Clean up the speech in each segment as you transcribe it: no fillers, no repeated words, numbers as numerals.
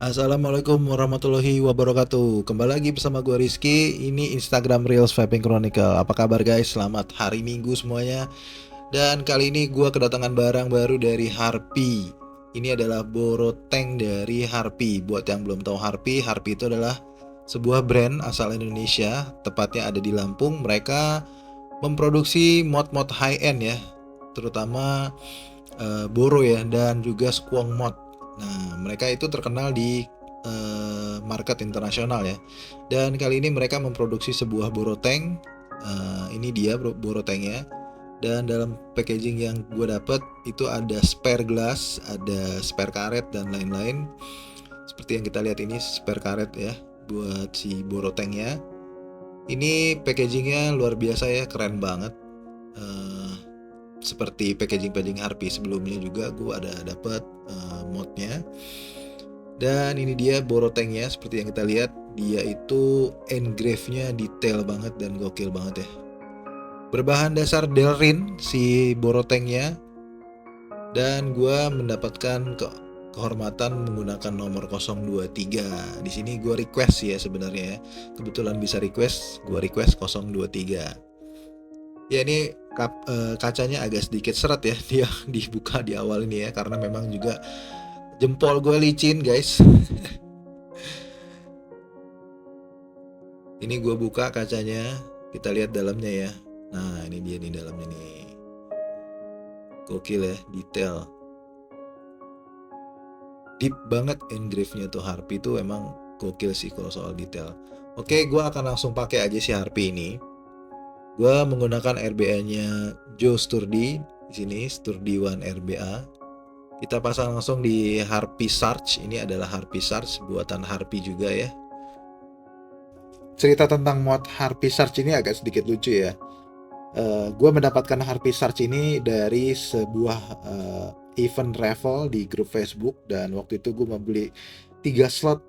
Assalamualaikum warahmatullahi wabarakatuh. Kembali lagi bersama gue Rizky. Ini Instagram Reels Vaping Chronicle. Apa kabar guys? Selamat hari Minggu semuanya. Dan kali ini gue kedatangan barang baru dari Harpy. Ini adalah Boroteng dari Harpy. Buat yang belum tahu Harpy, Harpy itu adalah sebuah brand asal Indonesia. Tepatnya ada di Lampung. Mereka memproduksi mod-mod high end ya, terutama Boro ya, dan juga Squong mod. Nah, mereka itu terkenal di market internasional ya. Dan kali ini mereka memproduksi sebuah Boroteng. Ini dia Borotengnya. Dan dalam packaging yang gue dapet itu ada spare glass, ada spare karet dan lain-lain. Seperti yang kita lihat ini spare karet ya buat si Borotengnya. Ini packagingnya luar biasa ya, keren banget. Eh, Seperti packaging Harpy sebelumnya juga gue ada dapat modnya. Dan ini dia Borotengnya, seperti yang kita lihat dia itu engrave-nya detail banget dan gokil banget ya. Berbahan dasar Delrin si Borotengnya, dan gue mendapatkan kehormatan menggunakan nomor 023. Di sini gue request ya sebenarnya ya. Kebetulan bisa request, gue request 023. Ya ini kacanya agak sedikit seret ya dia dibuka di awal ini ya, karena memang juga jempol gue licin guys. Ini gue buka kacanya, kita lihat dalamnya ya. Nah ini dia nih dalamnya nih, gokil ya, detail deep banget engrave-nya tuh. Harpy tuh emang gokil sih kalau soal detail. Oke, gue akan langsung pakai aja si Harpy ini. Gue menggunakan RBA-nya Joe Sturdy di sini, Sturdy One RBA. Kita pasang langsung di Harpy Sarge. Ini adalah Harpy Sarge buatan Harpy juga ya. Cerita tentang mod Harpy Sarge ini agak sedikit lucu ya. Gue mendapatkan Harpy Sarge ini dari sebuah event raffle di grup Facebook, dan waktu itu gue membeli 3 slot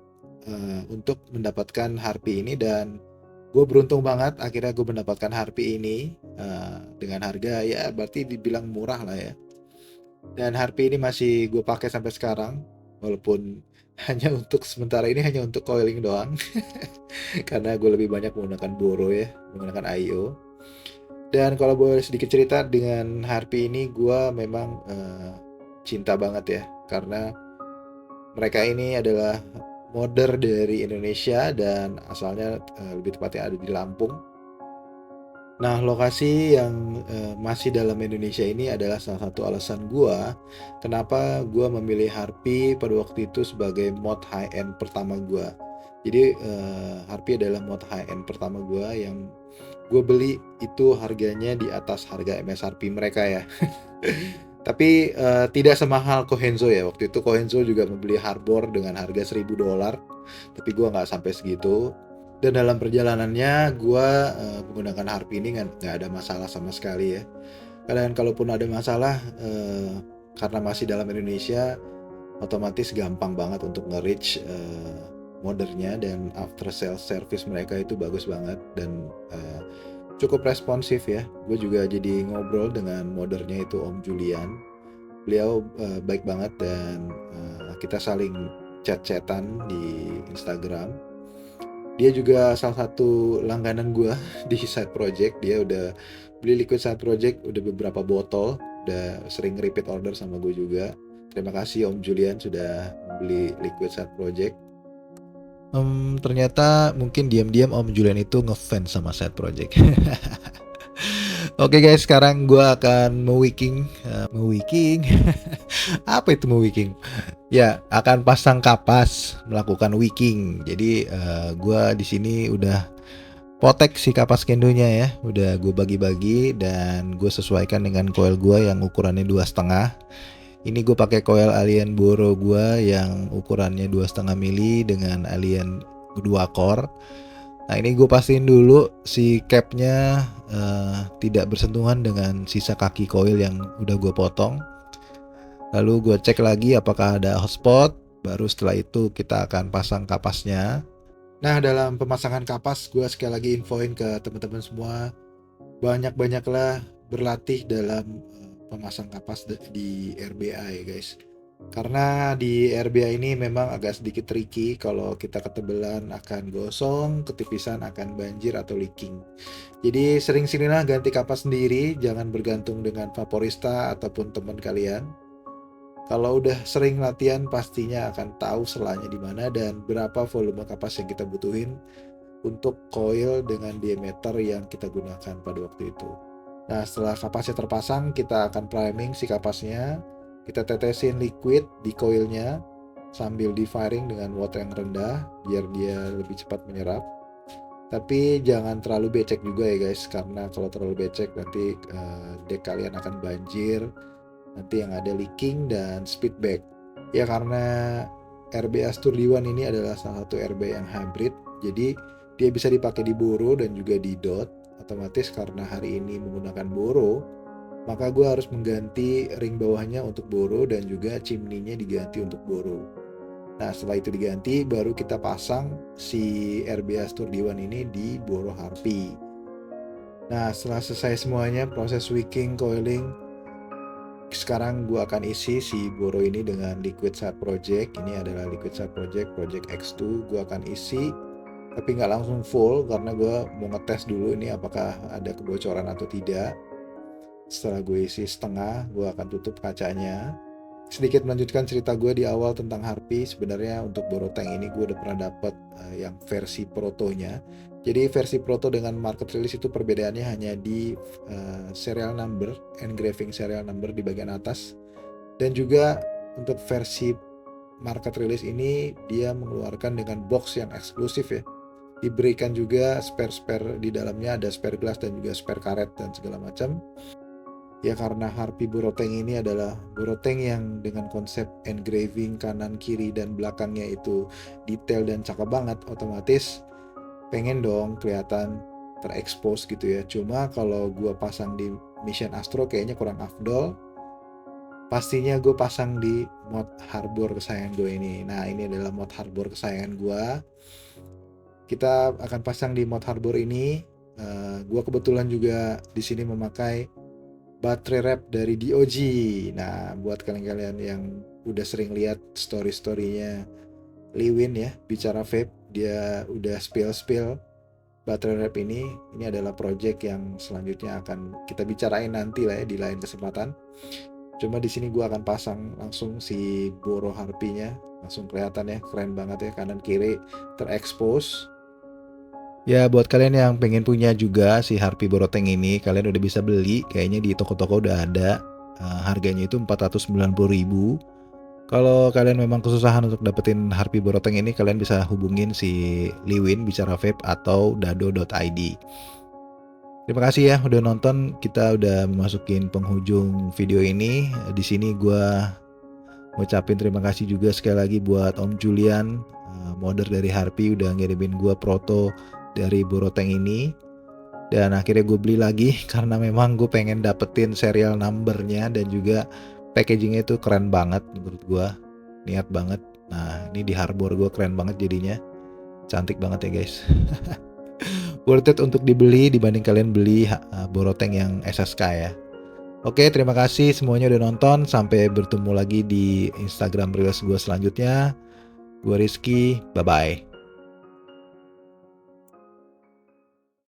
untuk mendapatkan Harpy ini, dan gue beruntung banget akhirnya gue mendapatkan Harpy ini dengan harga ya berarti dibilang murah lah ya. Dan Harpy ini masih gue pakai sampai sekarang, walaupun hanya untuk sementara ini, hanya untuk coiling doang. Karena gue lebih banyak menggunakan Boro ya, menggunakan IO. Dan kalau boleh sedikit cerita dengan Harpy ini, gue memang cinta banget ya, karena mereka ini adalah modder dari Indonesia dan asalnya lebih tepatnya ada di Lampung. Nah, lokasi yang masih dalam Indonesia ini adalah salah satu alasan gua kenapa gua memilih Harpy pada waktu itu sebagai mod high end pertama gua. Jadi Harpy adalah mod high end pertama gua yang gue beli itu harganya di atas harga MSRP mereka ya. Tapi tidak semahal Kohenzo ya. Waktu itu Kohenzo juga membeli Harbor dengan harga $1.000, tapi gue nggak sampai segitu. Dan dalam perjalanannya gue menggunakan Harpy ini nggak ada masalah sama sekali ya. Dan kalaupun ada masalah, karena masih dalam Indonesia, otomatis gampang banget untuk nge-reach moddernya, dan after sales service mereka itu bagus banget dan cukup responsif ya. Gue juga jadi ngobrol dengan moddernya itu Om Julian. Beliau baik banget, dan kita saling chat-chatan di Instagram. Dia juga salah satu langganan gue di side project. Dia udah beli liquid side project udah beberapa botol, udah sering repeat order sama gue juga. Terima kasih Om Julian sudah beli liquid side project. Ternyata mungkin diam-diam Om Julian itu ngefans sama side project. Oke guys, sekarang gue akan mewiking. Apa itu mewiking? Ya, akan pasang kapas, melakukan wicking. Jadi gue di sini udah potek si kapas kendonya ya, udah gue bagi-bagi dan gue sesuaikan dengan coil gue yang ukurannya 2,5. Ini gue pakai coil Alien Boro gue yang ukurannya 2,5 mili dengan Alien 2 core. Nah ini gue pastiin dulu si capnya tidak bersentuhan dengan sisa kaki coil yang udah gue potong. Lalu gue cek lagi apakah ada hotspot. Baru setelah itu kita akan pasang kapasnya. Nah dalam pemasangan kapas, gue sekali lagi infoin ke teman-teman semua, banyak-banyaklah berlatih dalam pemasang kapas di RBA ya guys. Karena di RBA ini memang agak sedikit tricky, kalau kita ketebelan akan gosong, ketipisan akan banjir atau leaking. Jadi sering-seringlah ganti kapas sendiri, jangan bergantung dengan vaporista ataupun teman kalian. Kalau udah sering latihan pastinya akan tahu selanya di mana dan berapa volume kapas yang kita butuhin untuk coil dengan diameter yang kita gunakan pada waktu itu. Nah, setelah kapasnya terpasang, kita akan priming si kapasnya. Kita tetesin liquid di coilnya sambil di firing dengan watt yang rendah biar dia lebih cepat menyerap. Tapi jangan terlalu becek juga ya guys, karena kalau terlalu becek nanti deck kalian akan banjir, nanti yang ada leaking dan speedback. Ya karena RBA Sturdiwan ini adalah salah satu RBA yang hybrid, jadi dia bisa dipakai di boro dan juga di dot. Otomatis karena hari ini menggunakan boro, maka gue harus mengganti ring bawahnya untuk boro dan juga chimney-nya diganti untuk boro. Nah setelah itu diganti, baru kita pasang si RBA Sturdiwan ini di boro harpi. Nah setelah selesai semuanya proses wicking, coiling, sekarang gue akan isi si boro ini dengan liquid side project. Ini adalah liquid side project X2. Gue akan isi tapi nggak langsung full karena gue mau ngetes dulu ini apakah ada kebocoran atau tidak. Setelah gue isi setengah, gue akan tutup kacanya. Sedikit melanjutkan cerita gue di awal tentang harpi. Sebenarnya untuk boro tank ini gue udah pernah dapet yang versi protonya. Jadi versi proto dengan market release itu perbedaannya hanya di serial number, engraving serial number di bagian atas. Dan juga untuk versi market release ini dia mengeluarkan dengan box yang eksklusif ya. Diberikan juga spare-spare di dalamnya, ada spare glass dan juga spare karet dan segala macam. Ya karena harpi boroteng ini adalah boroteng yang dengan konsep engraving kanan, kiri, dan belakangnya itu detail dan cakep banget, otomatis pengen dong kelihatan terekspos gitu ya. Cuma kalau gue pasang di Mission Astro kayaknya kurang afdol. Pastinya gue pasang di mod harbor kesayangan gue ini. Nah ini adalah mod harbor kesayangan gue. Kita akan pasang di mod harbor ini. Gue kebetulan juga di sini memakai baterai wrap dari DOG. Nah, buat kalian-kalian yang udah sering lihat story-storynya Liwin ya, bicara vape, dia udah spill baterai wrap ini adalah project yang selanjutnya akan kita bicarain nanti lah ya di lain kesempatan. Cuma di sini gue akan pasang langsung si boro harpinya, langsung kelihatan ya, keren banget ya, kanan kiri terekspos. Ya buat kalian yang pengen punya juga si harpi boroteng ini, kalian udah bisa beli, kayaknya di toko-toko udah ada. Harganya itu 490.000. Kalau kalian memang kesusahan untuk dapetin harpi boroteng ini, kalian bisa hubungin si Liwin bicara vape atau dado.id. Terima kasih ya udah nonton, kita udah memasukin penghujung video ini. Di sini gue ngucapin terima kasih juga sekali lagi buat Om Julian, modder dari Harpi, udah ngirimin gue proto dari boroteng ini. Dan akhirnya gue beli lagi karena memang gue pengen dapetin serial numbernya dan juga packagingnya itu keren banget menurut gue, niat banget. Nah ini di harbor gue keren banget jadinya, cantik banget ya guys. Worth it untuk dibeli dibanding kalian beli boroteng yang SSK ya. Oke, terima kasih semuanya udah nonton. Sampai bertemu lagi di Instagram Reels gue selanjutnya. Gue Rizky, bye-bye.